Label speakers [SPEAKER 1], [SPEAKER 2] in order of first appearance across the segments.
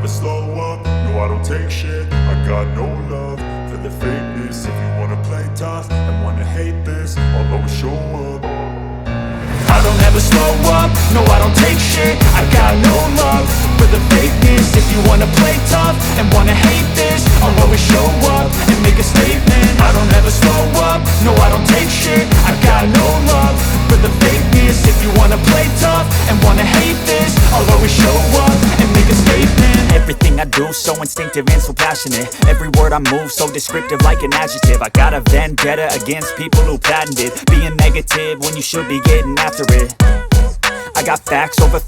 [SPEAKER 1] slow up, no I don't take shit. I got no love for the fakeness. If you wanna play tough and wanna hate this, I'll always show up. I don't ever slow up, no I don't take shit. I got no love for the fakeness. If you wanna play tough and wanna hate this, I'll always show up and make a statement. I don't ever slow up, no I don't take shit. I got no love for the fakeness. If you wanna play tough and wanna hate this, I'll always show up and make a statement.
[SPEAKER 2] Everything I do so instinctive and so passionate. Every word I move so descriptive like an adjective. I got a vendetta against people who patented being negative when you should be getting after it. I got facts over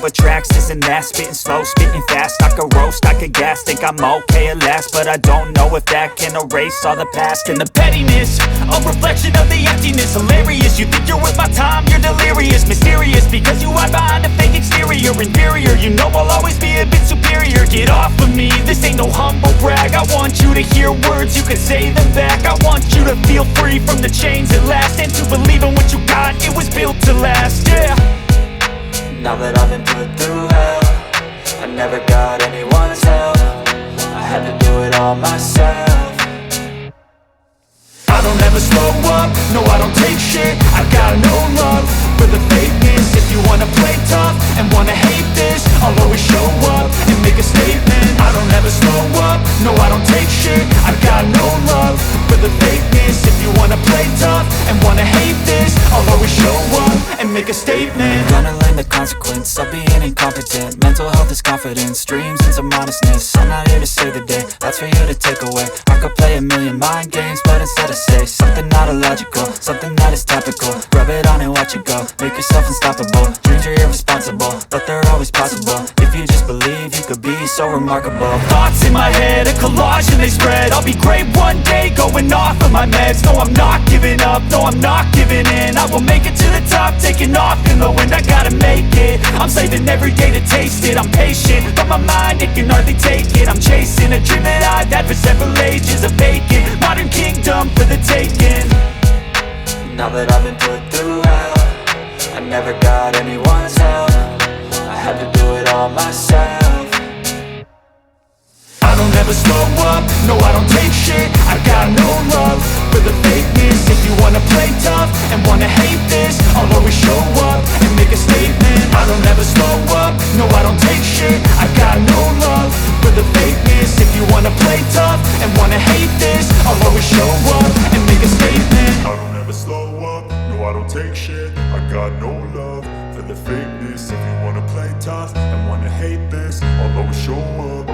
[SPEAKER 2] tracks, this and that. Spitting slow, spitting fast. I could roast, I could gas. Think I'm okay at last, but I don't know if that can erase all the past. And the pettiness, a reflection of the emptiness. Hilarious, you think you're worth my time, you're delirious. Mysterious, because you hide behind a fake exterior. Inferior, you know I'll always be a bit superior. Get off of me, this ain't no humble brag. I want you to hear words, you can say them back. I want you to feel free from the chains at last, and to believe in what you got, it was built to last, yeah.
[SPEAKER 3] Now that I've been put through hell, I never got anyone's help. I had to do it all myself.
[SPEAKER 1] I don't ever slow up, no I don't take shit. I got no love for the fakeness. If you wanna play tough and wanna hate this, I'll always show up and make a statement. I don't ever slow up, no I don't take shit. I got no love for the fakeness. If you wanna play tough and wanna hate this, I'll always show up and make a statement.
[SPEAKER 3] Gonna learn the consequence of being incompetent. Mental health is confidence, dreams and some modestness. I'm not here to save the day, that's for you to take away. I could play a million mind games, but instead I say something not illogical, something that is topical. Rub it on and watch it go, make yourself unstoppable. Dreams are irresponsible, but they're always possible. If you just believe, you could be so remarkable.
[SPEAKER 2] Thoughts in my head, a collage and they spread. I'll be great one day, going off of my meds. No, I'm not giving up, no, I'm not giving in. I will make it to the top, taking off in the wind. I gotta make it, I'm saving every day to taste it. I'm patient, but my mind, it can hardly take it. I'm chasing a dream that I've had for several ages. A vacant, modern kingdom for the taking.
[SPEAKER 3] Now that I've been put through hell, I never got anyone's help. I had to do it all myself.
[SPEAKER 1] I don't ever slow up, no I don't take shit. I got no love for the fakeness. If you wanna play tough and wanna hate this, I'll always show up and make a statement. I don't ever slow up, no I don't take shit. I got no love for the fakeness. If you wanna play tough and wanna hate this, I'll always show up and make a statement. I don't ever slow up, no I don't take shit. I got no love for the fakeness. If you wanna play tough and wanna hate this, I'll always show up.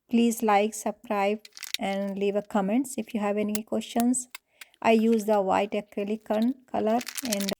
[SPEAKER 4] Please like, subscribe and leave a comments if you have any questions. I use the white acrylic color and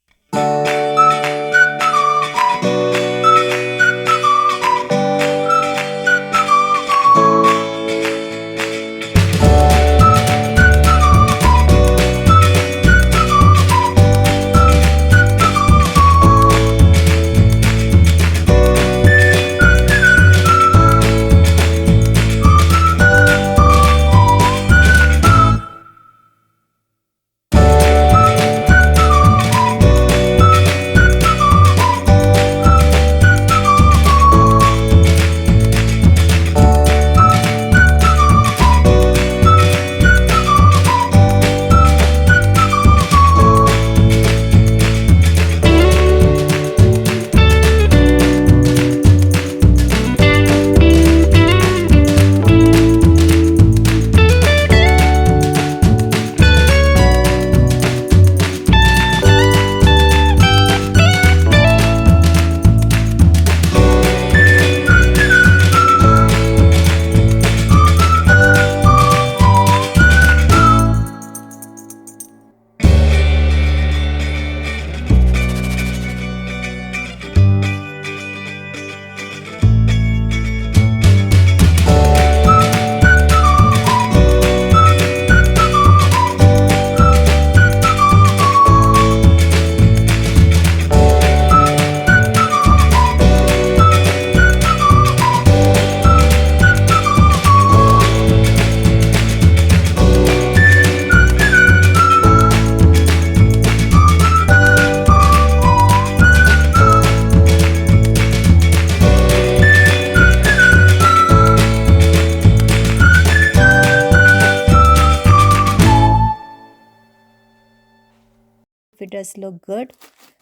[SPEAKER 4] does look good.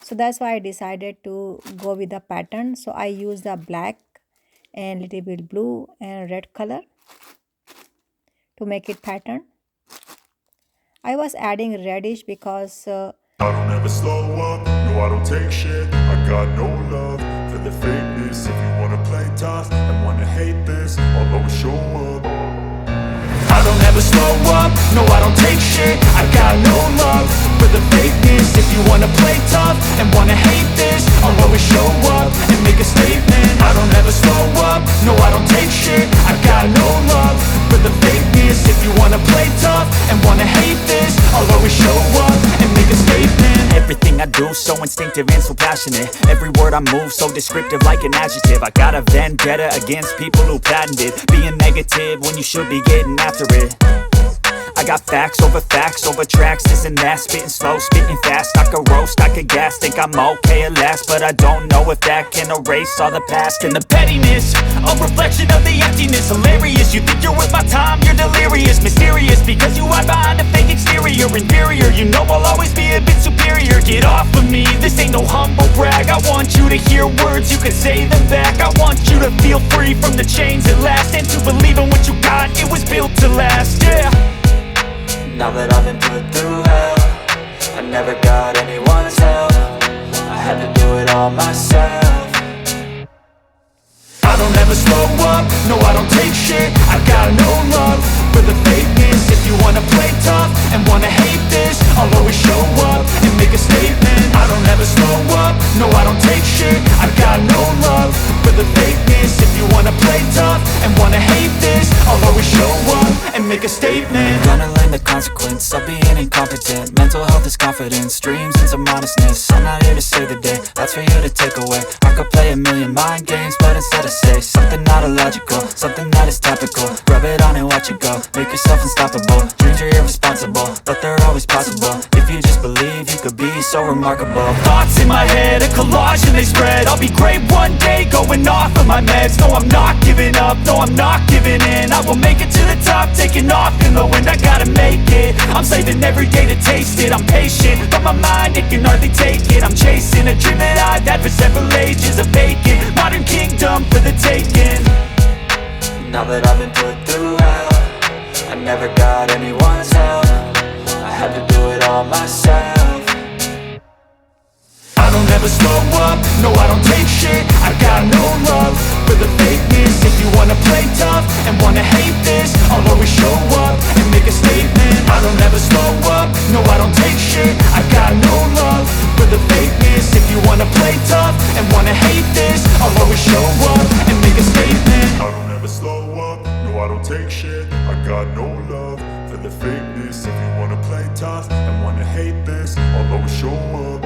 [SPEAKER 4] So that's why I decided to go with the pattern. So I use the black and little bit blue and red color to make it pattern. I was adding reddish because
[SPEAKER 1] I don't ever slow up, no I don't take shit. I got no love for the fakeness. If you wanna play tough and wanna hate this, I'll always show up.
[SPEAKER 2] I don't ever slow up, no I don't take shit. I got no love for the fakeness. If you wanna play tough and wanna hate this, I'll always show up and make a statement. I don't ever slow up, no I don't take shit. I got no love for the fakeness. If you wanna play tough and wanna hate this, I'll always show up and make a statement. Everything I do so instinctive and so passionate. Every word I move so descriptive like an adjective. I got a vendetta against people who patented being negative when you should be getting after it. I got facts over tracks, this and that. Spitting slow, spitting fast. I could roast, I could gas. Think I'm okay at last, but I don't know if that can erase all the past. And the pettiness, a reflection of the emptiness. Hilarious, you think you're worth my time, you're delirious. Mysterious, because you hide behind a fake exterior. Inferior, you know I'll always be a bit superior. Get off of me, this ain't no humble brag. I want you to hear words, you can say them back. I want you to feel free from the chains at last, and to believe in what you got, it was built to last, yeah.
[SPEAKER 3] Now that I've been put through hell, I never got anyone's help. I had to do it all myself.
[SPEAKER 2] I don't ever slow up, no I don't take shit. I got no love for the fakeness. If you wanna play tough and wanna hate this, I'll always show up and make a statement. I don't ever slow up, no I don't take shit. I got no love for the fakeness. If you wanna play tough and wanna hate this, I'll always show up and make a statement.
[SPEAKER 3] Gonna learn the consequence of being incompetent. Mental health is confidence, dreams and some honestness. I'm not here to save the day, that's for you to take away. I could play a million mind games, but instead I say something not illogical, something that is topical. Rub it on and watch it go, make yourself unstoppable. Dreams are irresponsible, but they're always possible. If you just believe, you could be so remarkable.
[SPEAKER 2] Thoughts in my head, a collage and they spread. I'll be great one day, going off of my meds. No, I'm not giving up, no, I'm not giving in. I will make it to the top, taking off in the wind. I gotta make it, I'm saving every day to taste it. I'm patient, but my mind, it can hardly take it. I'm chasing a dream that I've had for several ages. A vacant, modern kingdom for the taking.
[SPEAKER 3] Now that I've been put through hell, I never got anyone's help. I had to do it all myself.
[SPEAKER 2] I don't ever slow up, no I don't take shit. I got no love for the fakeness. If you wanna play tough and wanna hate this, I'll always show up and make a statement. I don't ever slow up, no I don't take shit. I got no love for the fakeness. If you wanna play tough and wanna hate this, I'll always show up and make a statement.
[SPEAKER 1] I don't ever slow up, no I don't take shit. I got no love for the fakeness. If you wanna play tough and wanna hate this, I'll always show up.